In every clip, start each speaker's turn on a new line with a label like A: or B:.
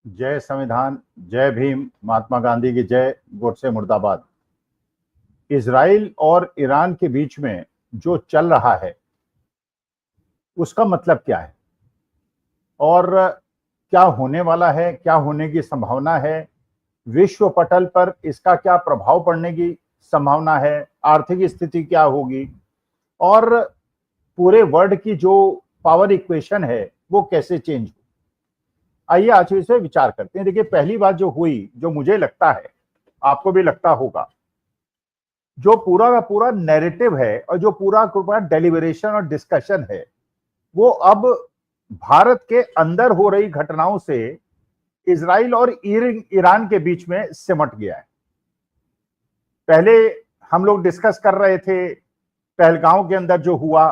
A: जय संविधान, जय भीम, महात्मा गांधी की जय, गोडसे मुर्दाबाद। इजराइल और ईरान के बीच में जो चल रहा है उसका मतलब क्या है और क्या होने वाला है, क्या होने की संभावना है, विश्व पटल पर इसका क्या प्रभाव पड़ने की संभावना है, आर्थिक स्थिति क्या होगी और पूरे वर्ल्ड की जो पावर इक्वेशन है वो कैसे चेंज हो। आइए आज इस पे विचार करते हैं। देखिए, पहली बात जो हुई, जो मुझे लगता है आपको भी लगता होगा, जो पूरा का पूरा नैरेटिव है और जो पूरा का पूरा डेलिबरेशन और डिस्कशन है वो अब भारत के अंदर हो रही घटनाओं से इजराइल और ईरान के बीच में सिमट गया है। पहले हम लोग डिस्कस कर रहे थे पहलगांव के अंदर जो हुआ,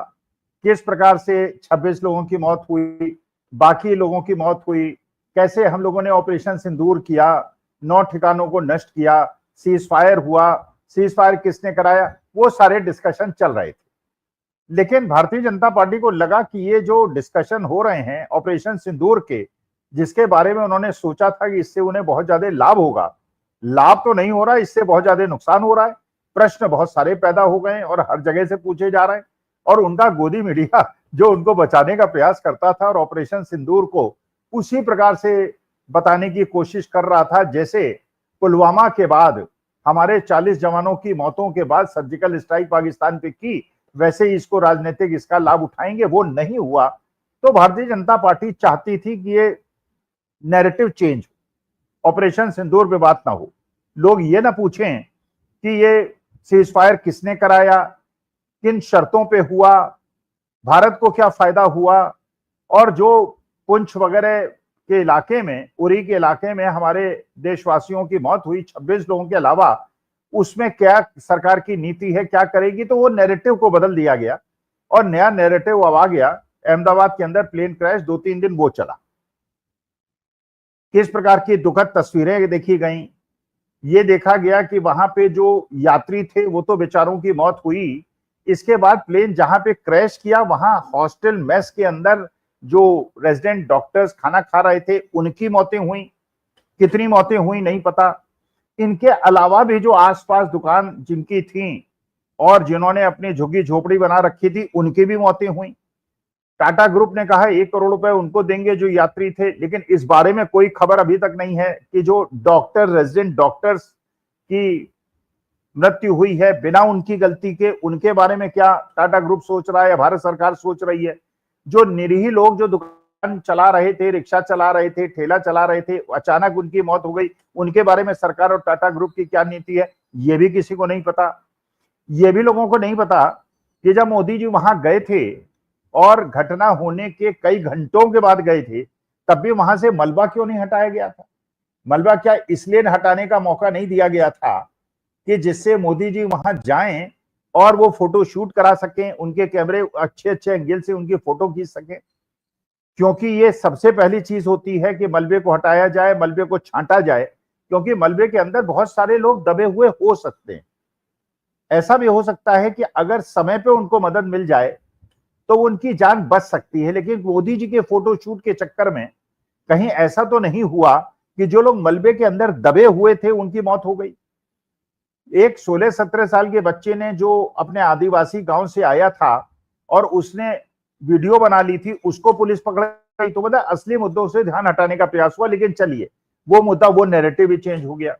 A: किस प्रकार से 26 लोगों की मौत हुई, बाकी लोगों की मौत हुई, कैसे हम लोगों ने ऑपरेशन सिंदूर किया, 9 ठिकानों को नष्ट किया, सीज फायर हुआ, सीज फायर किसने कराया, वो सारे डिस्कशन चल रहे थे। लेकिन भारतीय जनता पार्टी को लगा कि ये जो डिस्कशन हो रहे हैं ऑपरेशन सिंदूर के, जिसके बारे में उन्होंने सोचा था कि इससे उन्हें बहुत ज्यादा लाभ होगा, लाभ तो नहीं हो रहा, इससे बहुत ज्यादा नुकसान हो रहा है। प्रश्न बहुत सारे पैदा हो गए और हर जगह से पूछे जा रहे हैं और उनका गोदी मीडिया जो उनको बचाने का प्रयास करता था और ऑपरेशन सिंदूर को उसी प्रकार से बताने की कोशिश कर रहा था जैसे पुलवामा के बाद हमारे 40 जवानों की मौतों के बाद सर्जिकल स्ट्राइक पाकिस्तान पे की, वैसे ही इसको राजनीतिक इसका लाभ उठाएंगे। वो नहीं हुआ। तो भारतीय जनता पार्टी चाहती थी कि ये नैरेटिव चेंज हो, ऑपरेशन सिंदूर पे बात ना हो, लोग ये ना पूछें कि ये सीज फायर किसने कराया, किन शर्तों पे हुआ, भारत को क्या फायदा हुआ, और जो पुंछ वगैरह के इलाके में, उरी के इलाके में हमारे देशवासियों की मौत हुई 26 लोगों के अलावा, उसमें क्या सरकार की नीति है, क्या करेगी। तो वो नैरेटिव को बदल दिया गया और नया नैरेटिव अब आ गया। अहमदाबाद के अंदर प्लेन क्रैश 2-3 दिन वो चला, किस प्रकार की दुखद तस्वीरें देखी गई। ये देखा गया कि वहां पे जो यात्री थे वो तो बेचारों की मौत हुई, इसके बाद प्लेन जहां पे क्रैश किया वहां हॉस्टल मेस के अंदर जो रेजिडेंट डॉक्टर्स खाना खा रहे थे उनकी मौतें हुई। कितनी मौतें हुई नहीं पता। इनके अलावा भी जो आसपास दुकान जिनकी थी और जिन्होंने अपनी झुग्गी झोपड़ी बना रखी थी उनकी भी मौतें हुई। टाटा ग्रुप ने कहा 1 करोड़ रुपए उनको देंगे जो यात्री थे, लेकिन इस बारे में कोई खबर अभी तक नहीं है कि जो डॉक्टर, रेजिडेंट डॉक्टर्स की मृत्यु हुई है बिना उनकी गलती के, उनके बारे में क्या टाटा ग्रुप सोच रहा है या भारत सरकार सोच रही है। जो निरीह लोग जो दुकान चला रहे थे, रिक्शा चला रहे थे, ठेला चला रहे थे, अचानक उनकी मौत हो गई, उनके बारे में सरकार और टाटा ग्रुप की क्या नीति है, ये भी किसी को नहीं पता। ये भी लोगों को नहीं पता कि जब मोदी जी वहां गए थे और घटना होने के कई घंटों के बाद गए थे, तब भी वहां से मलबा क्यों नहीं हटाया गया था। मलबा क्या इसलिए हटाने का मौका नहीं दिया गया था कि जिससे मोदी जी वहां जाएं और वो फोटो शूट करा सकें, उनके कैमरे अच्छे अच्छे एंगल से उनकी फोटो खींच सकें। क्योंकि ये सबसे पहली चीज होती है कि मलबे को हटाया जाए, मलबे को छांटा जाए, क्योंकि मलबे के अंदर बहुत सारे लोग दबे हुए हो सकते हैं। ऐसा भी हो सकता है कि अगर समय पे उनको मदद मिल जाए तो उनकी जान बच सकती है। लेकिन मोदी जी के फोटो शूट के चक्कर में कहीं ऐसा तो नहीं हुआ कि जो लोग मलबे के अंदर दबे हुए थे उनकी मौत हो गई। एक 16-17 साल के बच्चे ने जो अपने आदिवासी गांव से आया था और उसने वीडियो बना ली थी, उसको पुलिस पकड़ गई। तो मतलब असली मुद्दों से ध्यान हटाने का प्रयास हुआ, लेकिन चलिए वो मुद्दा, वो नैरेटिव भी चेंज हो गया।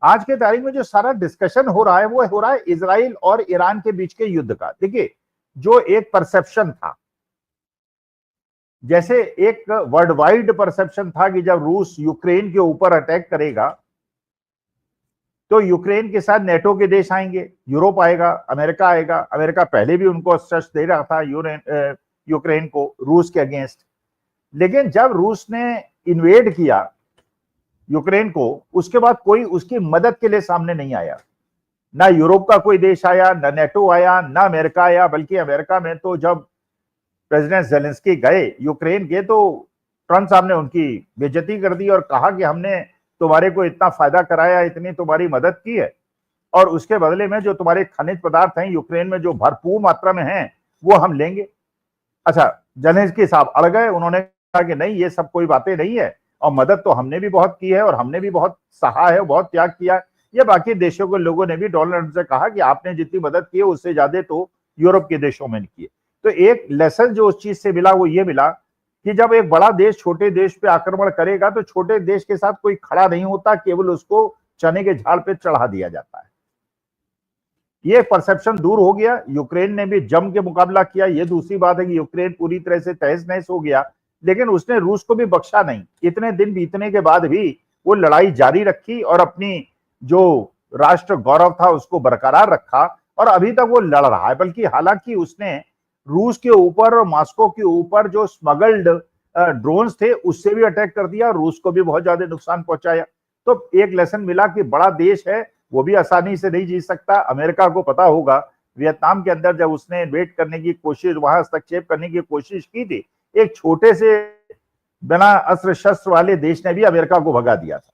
A: आज के तारीख में जो सारा डिस्कशन हो रहा है वो हो रहा है इजराइल और ईरान के बीच के युद्ध का। देखिए, जो एक परसेप्शन था, जैसे एक वर्ल्ड वाइड परसेप्शन था कि जब रूस यूक्रेन के ऊपर अटैक करेगा तो यूक्रेन के साथ नेटो के देश आएंगे, यूरोप आएगा, अमेरिका आएगा। अमेरिका पहले भी उनको शस्त्र दे रहा था यूक्रेन को रूस के अगेंस्ट। लेकिन जब रूस ने इन्वेड किया यूक्रेन को, उसके बाद कोई उसकी मदद के लिए सामने नहीं आया। ना यूरोप का कोई देश आया, ना नेटो आया, ना अमेरिका आया। बल्कि अमेरिका में तो जब प्रेसिडेंट जेलेंस्की गए यूक्रेन के, तो ट्रंप साहब ने उनकी बेइज्जती कर दी और कहा कि हमने तुम्हारे को इतना फायदा कराया, इतनी तुम्हारी मदद की है, और उसके बदले में जो तुम्हारे खनिज पदार्थ हैं यूक्रेन में जो भरपूर मात्रा में हैं वो हम लेंगे। अच्छा, जेलेंस्की साहब अड़ गए। उन्होंने कहा कि नहीं, ये सब कोई बातें नहीं है और मदद तो हमने भी बहुत की है और हमने भी बहुत सहा है, बहुत त्याग किया है। ये बाकी देशों के लोगों ने भी डोनाल्ड ट्रंप से कहा कि आपने जितनी मदद की है उससे ज्यादा तो यूरोप के देशों में की है। तो एक लेसन जो उस चीज से मिला वो ये मिला कि जब एक बड़ा देश छोटे देश पे आक्रमण करेगा तो छोटे देश के साथ कोई खड़ा नहीं होता, केवल उसको चने के झाड़ पे चढ़ा दिया जाता है। ये परसेप्शन दूर हो गया। यूक्रेन ने भी जम के मुकाबला किया। ये दूसरी बात है कि यूक्रेन पूरी तरह से तहस नहस हो गया, लेकिन उसने रूस को भी बख्शा नहीं। इतने दिन बीतने के बाद भी वो लड़ाई जारी रखी और अपनी जो राष्ट्र गौरव था उसको बरकरार रखा और अभी तक वो लड़ रहा है। बल्कि हालांकि उसने रूस के ऊपर और मॉस्को के ऊपर जो स्मगल्ड ड्रोन्स थे उससे भी अटैक कर दिया, रूस को भी बहुत ज्यादा नुकसान पहुंचाया। तो एक लेसन मिला कि बड़ा देश है वो भी आसानी से नहीं जीत सकता। अमेरिका को पता होगा, वियतनाम के अंदर जब उसने इन्वेट करने की कोशिश, वहां हस्तक्षेप करने की कोशिश की थी, एक छोटे से बिना अस्त्र शस्त्र वाले देश ने भी अमेरिका को भगा दिया था।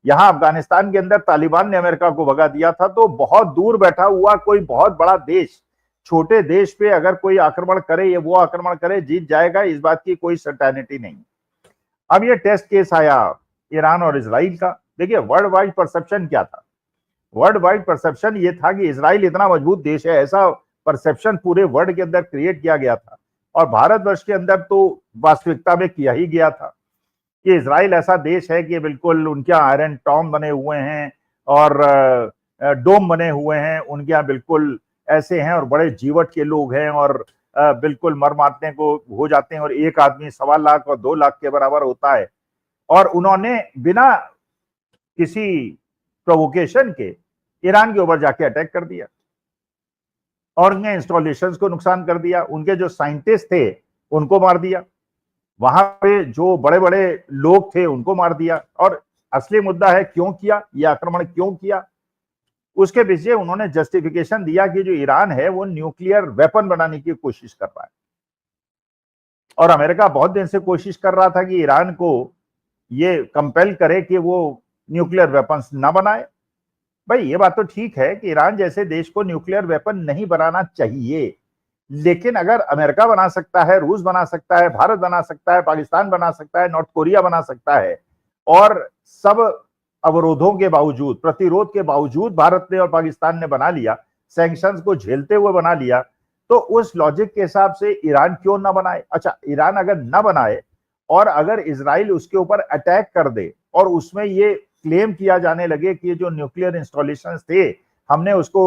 A: यहां अफगानिस्तान के अंदर तालिबान ने अमेरिका को भगा दिया था। तो बहुत दूर बैठा हुआ कोई बहुत बड़ा देश छोटे देश पे अगर कोई आक्रमण करे या वो आक्रमण करे, जीत जाएगा, इस बात की कोई सर्टेनिटी नहीं। अब ये टेस्ट केस आया ईरान और इजराइल का। देखिए वर्ल्ड वाइड परसेप्शन क्या था? वर्ल्ड वाइड परसेप्शन ये था कि इजराइल इतना मजबूत देश है, ऐसा परसेप्शन पूरे वर्ल्ड के अंदर क्रिएट किया गया था और भारतवर्ष के अंदर तो वास्तविकता में किया ही गया था कि इजराइल ऐसा देश है कि बिल्कुल उनके यहाँ आयरन टॉम बने हुए हैं और डोम बने हुए हैं, उनके यहाँ बिल्कुल ऐसे हैं और बड़े जीवट के लोग हैं और बिल्कुल मर मारने को हो जाते हैं और एक आदमी 1.25 लाख और 2 लाख के बराबर होता है। और उन्होंने बिना किसी प्रोवोकेशन के ईरान के ऊपर जाके अटैक कर दिया और उनके इंस्टॉलेशंस को नुकसान कर दिया, उनके जो साइंटिस्ट थे उनको मार दिया, वहां पे जो बड़े बड़े लोग थे उनको मार दिया। और असली मुद्दा है क्यों किया, यह आक्रमण क्यों किया? उसके पीछे उन्होंने जस्टिफिकेशन दिया कि जो ईरान है वो न्यूक्लियर वेपन बनाने की कोशिश कर रहा है और अमेरिका बहुत दिन से कोशिश कर रहा था कि ईरान को ये कंपेल करे कि वो न्यूक्लियर वेपन्स ना बनाए। भाई ये बात तो ठीक है कि ईरान जैसे देश को न्यूक्लियर वेपन नहीं बनाना चाहिए, लेकिन अगर अमेरिका बना सकता है, रूस बना सकता है, भारत बना सकता है, पाकिस्तान बना सकता है, नॉर्थ कोरिया बना सकता है और सब अवरोधों के बावजूद, प्रतिरोध के बावजूद भारत ने और पाकिस्तान ने बना लिया, सैंक्शंस को झेलते हुए बना लिया, तो उस लॉजिक के हिसाब से ईरान क्यों ना बनाए? अच्छा, ईरान अगर ना बनाए और अगर इजराइल उसके ऊपर अटैक कर दे और उसमें ये क्लेम किया जाने लगे कि जो न्यूक्लियर इंस्टॉलेशंस थे हमने उसको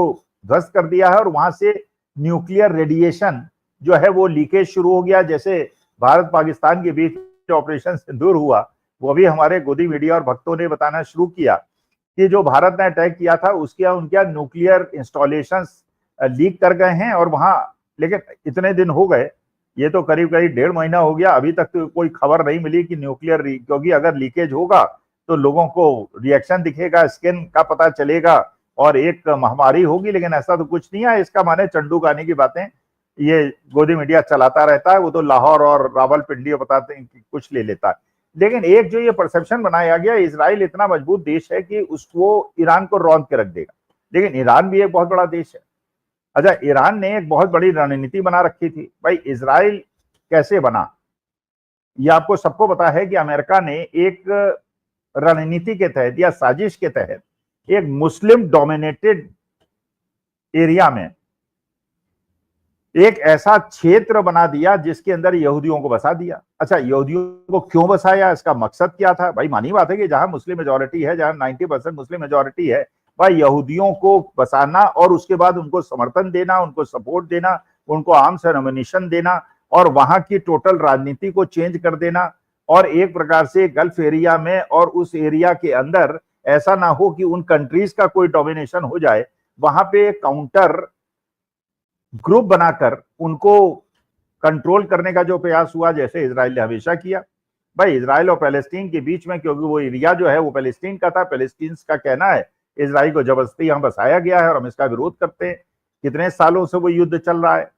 A: ध्वस्त कर दिया है और वहां से न्यूक्लियर रेडिएशन जो है वो लीकेज शुरू हो गया, जैसे भारत पाकिस्तान के बीच ऑपरेशन सिंदूर हुआ, वो भी हमारे गोदी मीडिया और भक्तों ने बताना शुरू किया कि जो भारत ने अटैक किया था उसके उनके न्यूक्लियर इंस्टॉलेशंस लीक कर गए हैं और वहां, लेकिन इतने दिन हो गए, ये तो करीब करीब 1.5 महीना हो गया, अभी तक तो कोई खबर नहीं मिली कि न्यूक्लियर, क्योंकि अगर लीकेज होगा तो लोगों को रिएक्शन दिखेगा, स्किन का पता चलेगा और एक महामारी होगी, लेकिन ऐसा तो कुछ नहीं है। इसका माने चंडू गाने की बातें ये गोदी मीडिया चलाता रहता है, वो तो लाहौर और रावलपिंडी बताते हैं कि कुछ ले लेता है। लेकिन एक जो ये परसेप्शन बनाया गया, इजराइल इतना मजबूत देश है कि उसको ईरान को रौंद के रख देगा, लेकिन ईरान भी एक बहुत बड़ा देश है। अच्छा, ईरान ने एक बहुत बड़ी रणनीति बना रखी थी। भाई इजराइल कैसे बना, ये आपको सबको पता है कि अमेरिका ने एक रणनीति के तहत या साजिश के तहत एक मुस्लिम डोमिनेटेड एरिया में एक ऐसा क्षेत्र बना दिया जिसके अंदर यहूदियों को बसा दिया। अच्छा, यहूदियों को क्यों बसाया, इसका मकसद क्या था? भाई मानी बात है कि जहां मुस्लिम मेजोरिटी है, जहां 90% मुस्लिम मेजोरिटी है, भाई यहूदियों को बसाना और उसके बाद उनको समर्थन देना, उनको सपोर्ट देना, उनको आर्म्स एंड एम्युनिशन देना और वहां की टोटल राजनीति को चेंज कर देना और एक प्रकार से गल्फ एरिया में और उस एरिया के अंदर ऐसा ना हो कि उन कंट्रीज का कोई डोमिनेशन हो जाए, वहां पे काउंटर ग्रुप बनाकर उनको कंट्रोल करने का जो प्रयास हुआ, जैसे इजराइल ने हमेशा किया। भाई इजराइल और पैलेस्टीन के बीच में, क्योंकि वो एरिया जो है वो पैलेस्टीन का था, पैलेस्टीन का कहना है इजराइल को जबरदस्ती यहां बसाया गया है और हम इसका विरोध करते हैं। कितने सालों से वो युद्ध चल रहा है।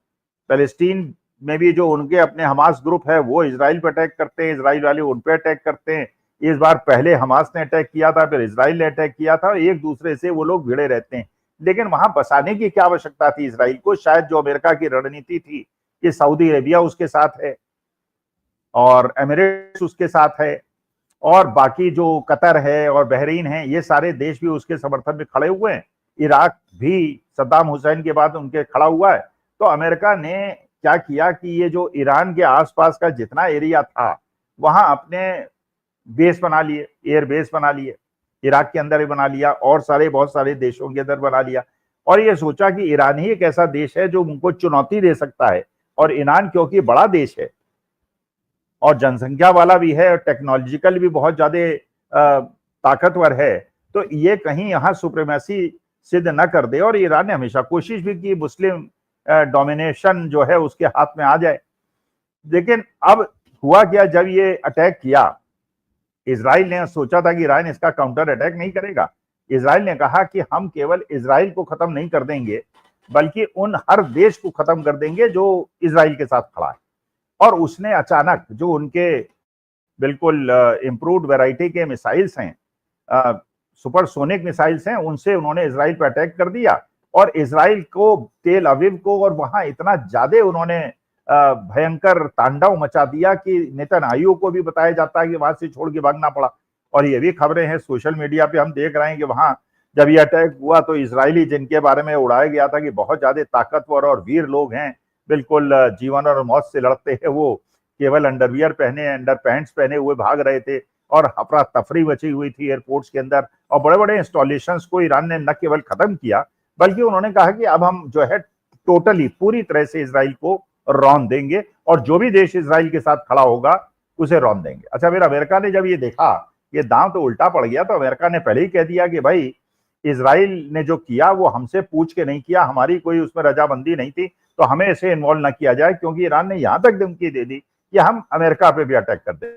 A: पैलेस्टीन में भी जो उनके अपने हमास ग्रुप है वो इजराइल पे अटैक करते हैं, इजराइल वाले उन पे अटैक करते हैं। इस बार पहले हमास ने अटैक किया था, फिर इजराइल ने अटैक किया था, एक दूसरे से वो लोग भिड़े रहते हैं। लेकिन वहां बसाने की क्या आवश्यकता थी इजराइल को? शायद जो अमेरिका की रणनीति थी कि सऊदी अरेबिया उसके साथ है और एमिरेट्स उसके साथ है और बाकी जो कतर है और बहरीन है, ये सारे देश भी उसके समर्थन में खड़े हुए हैं। इराक भी सद्दाम हुसैन के बाद उनके खड़ा हुआ है। तो अमेरिका ने क्या किया कि ये जो ईरान के आसपास का जितना एरिया था वहां अपने बेस बना लिए, एयर बेस बना लिए, इराक के अंदर ही बना लिया और बहुत सारे देशों के अंदर बना लिया। और ये सोचा कि ईरान ही एक ऐसा देश है जो उनको चुनौती दे सकता है। और ईरान क्योंकि बड़ा देश है और जनसंख्या वाला भी है और टेक्नोलॉजिकल भी बहुत ज्यादा ताकतवर है, तो ये कहीं यहाँ सुप्रीमेसी सिद्ध न कर दे। और ईरान ने हमेशा कोशिश भी की मुस्लिम डोमिनेशन जो है उसके हाथ में आ जाए। लेकिन अब हुआ क्या, जब ये अटैक किया, इजराइल ने सोचा था कि ईरान इसका काउंटर अटैक नहीं करेगा। इजराइल ने कहा कि हम केवल इजराइल को खत्म नहीं कर देंगे बल्कि उन हर देश को खत्म कर देंगे जो इजराइल के साथ खड़ा है। और उसने अचानक जो उनके बिल्कुल इंप्रूव्ड वैरायटी के मिसाइल्स हैं, सुपरसोनिक मिसाइल्स हैं, उनसे उन्होंने इजराइल पर अटैक कर दिया। और इजराइल को, तेल अवीव को, और वहां इतना ज्यादा उन्होंने भयंकर तांडव मचा दिया कि नेतन्याहू को भी बताया जाता है कि वहां से छोड़ के भागना पड़ा। और ये भी खबरें हैं सोशल मीडिया पे, हम देख रहे हैं कि वहां जब ये अटैक हुआ तो इजरायली जिनके बारे में उड़ाया गया था कि बहुत ज्यादा ताकतवर और वीर लोग हैं, बिल्कुल जीवन और मौत से लड़ते हैं, वो केवल अंडरवियर पहने, अंडर पैंट्स पहने हुए भाग रहे थे और अफरा तफरी मची हुई थी एयरपोर्ट्स के अंदर। और बड़े बड़े इंस्टॉलेशन को ईरान ने न केवल खत्म किया बल्कि उन्होंने कहा कि अब हम जो है टोटली पूरी तरह से इजराइल को रौंद देंगे और जो भी देश इजराइल के साथ खड़ा होगा उसे रौंद देंगे। अच्छा, फिर अमेरिका ने जब ये देखा ये दांव तो उल्टा पड़ गया, तो अमेरिका ने पहले ही कह दिया कि भाई इजराइल ने जो किया वो हमसे पूछ के नहीं किया, हमारी कोई उसमें रजामंदी नहीं थी, तो हमें इसे इन्वॉल्व न किया जाए, क्योंकि ईरान ने यहां तक धमकी दे दी कि हम अमेरिका पे भी अटैक कर दें।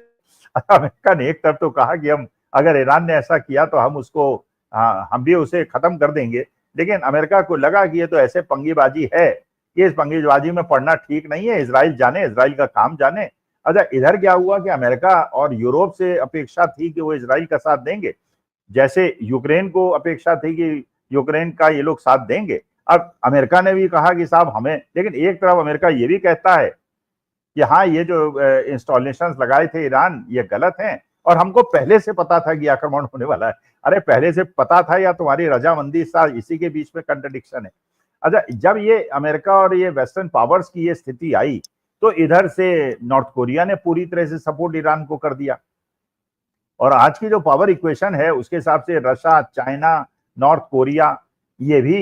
A: अमेरिका ने एक तरफ तो कहा कि हम, अगर ईरान ने ऐसा किया तो हम उसको, हम भी उसे खत्म कर देंगे। लेकिन अमेरिका को लगा कि ये तो ऐसे पंगेबाजी है, ये इस पंगेबाजी में पड़ना ठीक नहीं है, इजराइल जाने, इजराइल का काम जाने। अच्छा, इधर क्या हुआ कि अमेरिका और यूरोप से अपेक्षा थी कि वो इजराइल का साथ देंगे, जैसे यूक्रेन को अपेक्षा थी कि यूक्रेन का ये लोग साथ देंगे। अब अमेरिका ने भी कहा कि साहब हमें, लेकिन एक तरफ अमेरिका ये भी कहता है कि हाँ, ये जो इंस्टॉलेशंस लगाए थे ईरान ये गलत हैं और हमको पहले से पता था कि आक्रमण होने वाला है। अरे पहले से पता था या तुम्हारी रजामंदी, इसी के बीच में कंट्रडिक्शन है। अच्छा, जब ये अमेरिका और ये वेस्टर्न पावर्स की ये स्थिति आई तो इधर से नॉर्थ कोरिया ने पूरी तरह से सपोर्ट ईरान को कर दिया। और आज की जो पावर इक्वेशन है उसके हिसाब से रशिया, चाइना, नॉर्थ कोरिया ये भी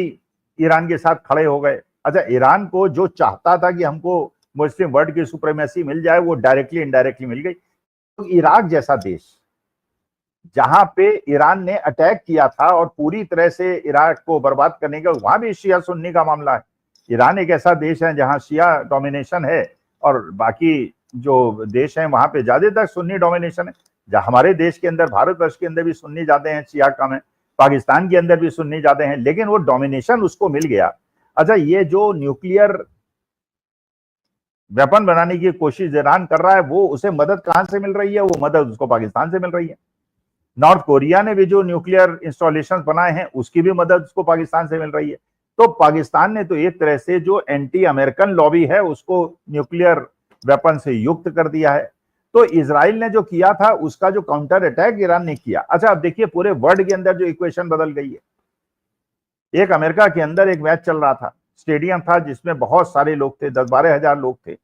A: ईरान के साथ खड़े हो गए। अच्छा, ईरान को जो चाहता था कि हमको मुस्लिम वर्ल्ड की सुप्रीमेसी मिल जाए वो डायरेक्टली इनडायरेक्टली मिल गई। तो इराक जैसा देश जहां पे ईरान ने अटैक किया था और पूरी तरह से इराक को बर्बाद करने का, वहां भी शिया सुन्नी का मामला है। ईरान एक ऐसा देश है जहां शिया डोमिनेशन है और बाकी जो देश हैं वहां पे ज्यादातर सुन्नी डोमिनेशन है। जहां हमारे देश के अंदर, भारतवर्ष के अंदर भी सुन्नी ज्यादा हैं, शिया कम है, पाकिस्तान के अंदर भी सुन्नी ज्यादा हैं, लेकिन वो डोमिनेशन उसको मिल गया। अच्छा, ये जो न्यूक्लियर वेपन बनाने की कोशिश ईरान कर रहा है वो उसे मदद कहां से मिल रही है? वो मदद उसको पाकिस्तान से मिल रही है। नॉर्थ कोरिया ने भी जो न्यूक्लियर इंस्टॉलेशन बनाए हैं उसकी भी मदद उसको पाकिस्तान से मिल रही है। तो पाकिस्तान ने तो एक तरह से जो एंटी अमेरिकन लॉबी है उसको न्यूक्लियर वेपन से युक्त कर दिया है। तो इजराइल ने जो किया था उसका जो काउंटर अटैक ईरान ने किया। अच्छा, अब देखिए पूरे वर्ल्ड के अंदर जो इक्वेशन बदल गई है। एक अमेरिका के अंदर एक मैच चल रहा था, स्टेडियम था जिसमें बहुत सारे लोग थे, 10-12 हजार लोग थे,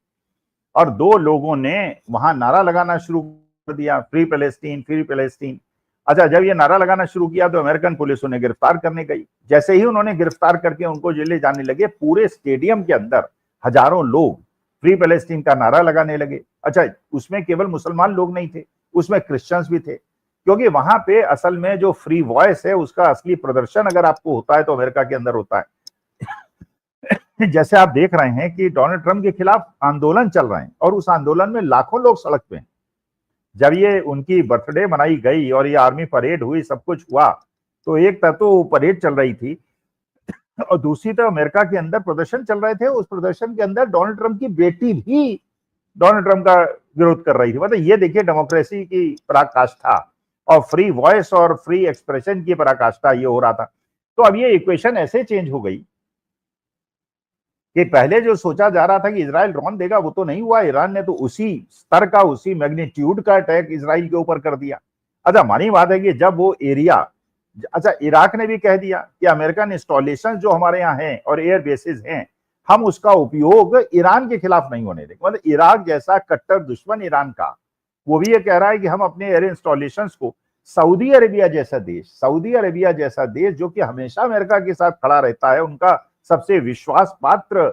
A: और दो लोगों ने वहां नारा लगाना शुरू कर दिया, फ्री पैलेस्टीन, फ्री पैलेस्टीन। अच्छा, जब ये नारा लगाना शुरू किया तो अमेरिकन पुलिस उन्हें गिरफ्तार करने गई। जैसे ही उन्होंने गिरफ्तार करके उनको जेल ले जाने लगे, पूरे स्टेडियम के अंदर हजारों लोग फ्री पैलेस्टीन का नारा लगाने लगे। अच्छा, उसमें केवल मुसलमान लोग नहीं थे, उसमें क्रिश्चियंस भी थे, क्योंकि वहां पे असल में जो फ्री वॉइस है उसका असली प्रदर्शन अगर आपको होता है तो अमेरिका के अंदर होता है। जैसे आप देख रहे हैं कि डोनाल्ड ट्रंप के खिलाफ आंदोलन चल रहे हैं और उस आंदोलन में लाखों लोग सड़क पे हैं। जब ये उनकी बर्थडे मनाई गई और ये आर्मी परेड हुई, सब कुछ हुआ, तो एक तरफ तो परेड चल रही थी और दूसरी तरफ अमेरिका के अंदर प्रदर्शन चल रहे थे। उस प्रदर्शन के अंदर डोनाल्ड ट्रंप की बेटी भी डोनाल्ड ट्रंप का विरोध कर रही थी। मतलब ये देखिए डेमोक्रेसी की पराकाष्ठा और फ्री वॉइस और फ्री एक्सप्रेशन की पराकाष्ठा ये हो रहा था। तो अब ये इक्वेशन ऐसे चेंज हो गई कि पहले जो सोचा जा रहा था कि इजराइल रौंद देगा वो तो नहीं हुआ। ईरान ने तो उसी स्तर का, उसी मैग्नीट्यूड का अटैक इजराइल के ऊपर कर दिया। अच्छा, मानी बात है कि जब वो एरिया, अच्छा इराक ने भी कह दिया कि अमेरिकन इंस्टॉलेशन जो हमारे यहाँ हैं और एयर बेसिस हैं, हम उसका उपयोग ईरान के खिलाफ नहीं होने देंगे। मतलब इराक जैसा कट्टर दुश्मन ईरान का, वो भी ये कह रहा है कि हम अपने एयर इंस्टॉलेशन को सऊदी अरेबिया जैसा देश, सऊदी अरेबिया जैसा देश जो कि हमेशा अमेरिका के साथ खड़ा रहता है, उनका सबसे विश्वास पात्र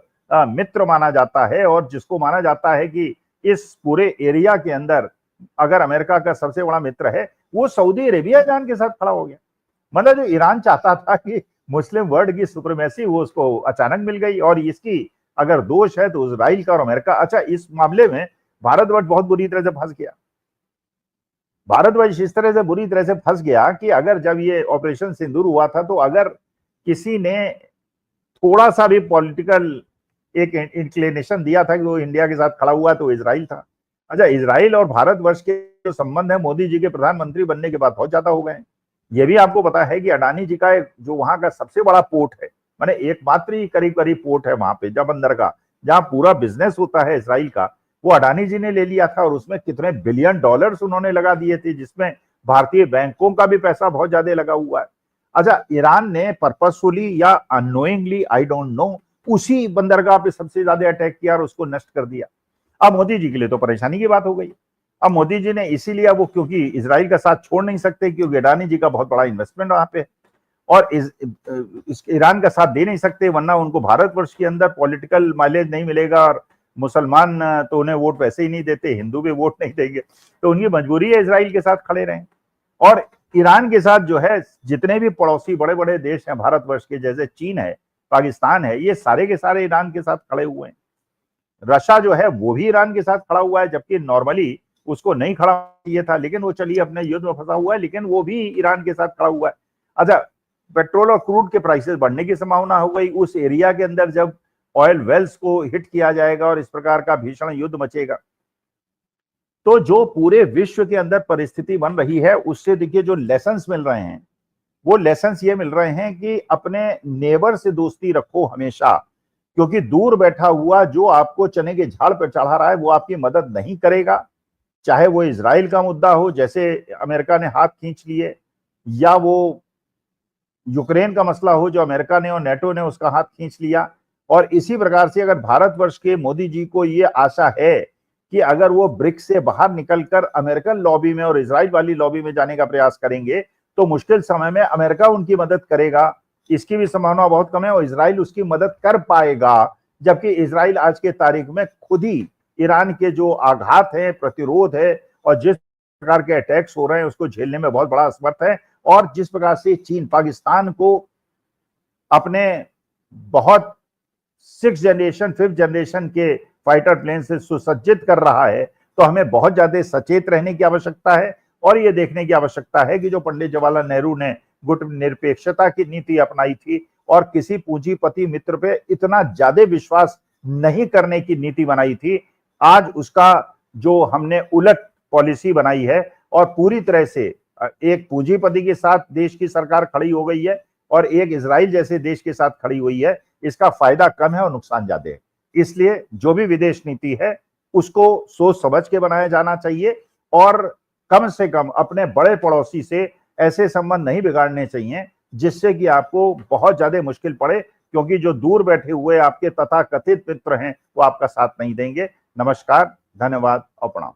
A: मित्र माना जाता है, और जिसको माना जाता है कि इस पूरे एरिया के अंदर अगर अमेरिका का सबसे बड़ा मित्र है, वो सऊदी अरेबिया ईरान के साथ खड़ा हो गया। मतलब जो ईरान चाहता था कि मुस्लिम वर्ल्ड की सुप्रीमेसी, वो उसको अचानक मिल गई। और इसकी अगर दोष है तो इजराइल का और अमेरिका। अच्छा, इस मामले में भारतवर्ष बहुत बुरी तरह से फंस गया। भारतवर्ष इस तरह से बुरी तरह से फंस गया कि अगर जब ये ऑपरेशन सिंदूर हुआ था, तो अगर किसी ने थोड़ा सा भी पॉलिटिकल एक इंक्लिनेशन दिया था कि वो इंडिया के साथ खड़ा हुआ, तो इजराइल था। अच्छा, इजराइल और भारतवर्ष के जो संबंध है मोदी जी के प्रधानमंत्री बनने के बाद बहुत ज्यादा हो गए। ये भी आपको पता है कि अडानी जी का एक जो वहां का सबसे बड़ा पोर्ट है, माने एकमात्र ही करीब करीब पोर्ट है वहां पे, जब बंदर का, जहां पूरा बिजनेस होता है इसराइल का, वो अडानी जी ने ले लिया था। और उसमें कितने बिलियन डॉलर्स उन्होंने लगा दिए थे, जिसमें भारतीय बैंकों का भी पैसा बहुत ज्यादा लगा हुआ है। अच्छा, ईरान ने पर्पसफुली या अनोइंगली, आई डोंट नो, उसी बंदरगाह पे सबसे ज्यादा अटैक किया और उसको नष्ट कर दिया। अब मोदी जी के लिए तो परेशानी की बात हो गई। अब मोदी जी ने इसीलिए, वो क्योंकि इजराइल का साथ छोड़ नहीं सकते, क्योंकि अडानी जी का बहुत बड़ा इन्वेस्टमेंट वहां पे, और इस ईरान का साथ दे नहीं सकते, वरना उनको भारतवर्ष के अंदर पॉलिटिकल माइलेज नहीं मिलेगा। और मुसलमान तो उन्हें वोट वैसे ही नहीं देते, हिंदू भी वोट नहीं देंगे, तो उनकी मजबूरी है इसराइल के साथ खड़े रहें। और ईरान के साथ जो है जितने भी पड़ोसी बड़े बड़े देश हैं भारतवर्ष के, जैसे चीन है, पाकिस्तान है, ये सारे के सारे ईरान के साथ खड़े हुए हैं। रशिया जो है वो भी ईरान के साथ खड़ा हुआ है, जबकि नॉर्मली उसको नहीं खड़ा चाहिए था, लेकिन वो चलिए अपने युद्ध में फंसा हुआ है, लेकिन वो भी ईरान के साथ खड़ा हुआ है। अच्छा, पेट्रोल और क्रूड के प्राइसेस बढ़ने की संभावना हो गई उस एरिया के अंदर, जब ऑयल वेल्स को हिट किया जाएगा और इस प्रकार का भीषण युद्ध मचेगा, तो जो पूरे विश्व के अंदर परिस्थिति बन रही है, उससे देखिए जो लेसन्स मिल रहे हैं, वो लेसन्स ये मिल रहे हैं कि अपने नेबर से दोस्ती रखो हमेशा, क्योंकि दूर बैठा हुआ जो आपको चने के झाड़ पर चढ़ा रहा है, वो आपकी मदद नहीं करेगा। चाहे वो इजराइल का मुद्दा हो, जैसे अमेरिका ने हाथ खींच लिए, या वो यूक्रेन का मसला हो, जो अमेरिका ने और नेटो ने उसका हाथ खींच लिया। और इसी प्रकार से अगर भारतवर्ष के मोदी जी को ये आशा है कि अगर वो ब्रिक्स से बाहर निकलकर अमेरिकन लॉबी में और इजराइल वाली लॉबी में जाने का प्रयास करेंगे, तो मुश्किल समय में अमेरिका उनकी मदद करेगा, इसकी भी संभावना बहुत कम है, और इजराइल उसकी मदद कर पाएगा। जबकि इजराइल आज के तारीख में खुद ही ईरान के जो आघात है, प्रतिरोध है, और जिस प्रकार के अटैक्स हो रहे हैं उसको झेलने में बहुत बड़ा असमर्थ है। और जिस प्रकार से चीन पाकिस्तान को अपने बहुत 6th जनरेशन 5th जनरेशन के फाइटर प्लेन से सुसज्जित कर रहा है, तो हमें बहुत ज्यादा सचेत रहने की आवश्यकता है। और ये देखने की आवश्यकता है कि जो पंडित जवाहरलाल नेहरू ने गुट निरपेक्षता की नीति अपनाई थी और किसी पूंजीपति मित्र पे इतना ज्यादा विश्वास नहीं करने की नीति बनाई थी, आज उसका जो हमने उलट पॉलिसी बनाई है, और पूरी तरह से एक पूंजीपति के साथ देश की सरकार खड़ी हो गई है और एक इजराइल जैसे देश के साथ खड़ी हुई है, इसका फायदा कम है और नुकसान ज्यादा है। इसलिए जो भी विदेश नीति है उसको सोच समझ के बनाया जाना चाहिए, और कम से कम अपने बड़े पड़ोसी से ऐसे संबंध नहीं बिगाड़ने चाहिए जिससे कि आपको बहुत ज्यादा मुश्किल पड़े, क्योंकि जो दूर बैठे हुए आपके तथाकथित मित्र हैं वो आपका साथ नहीं देंगे। नमस्कार, धन्यवाद और प्रणाम।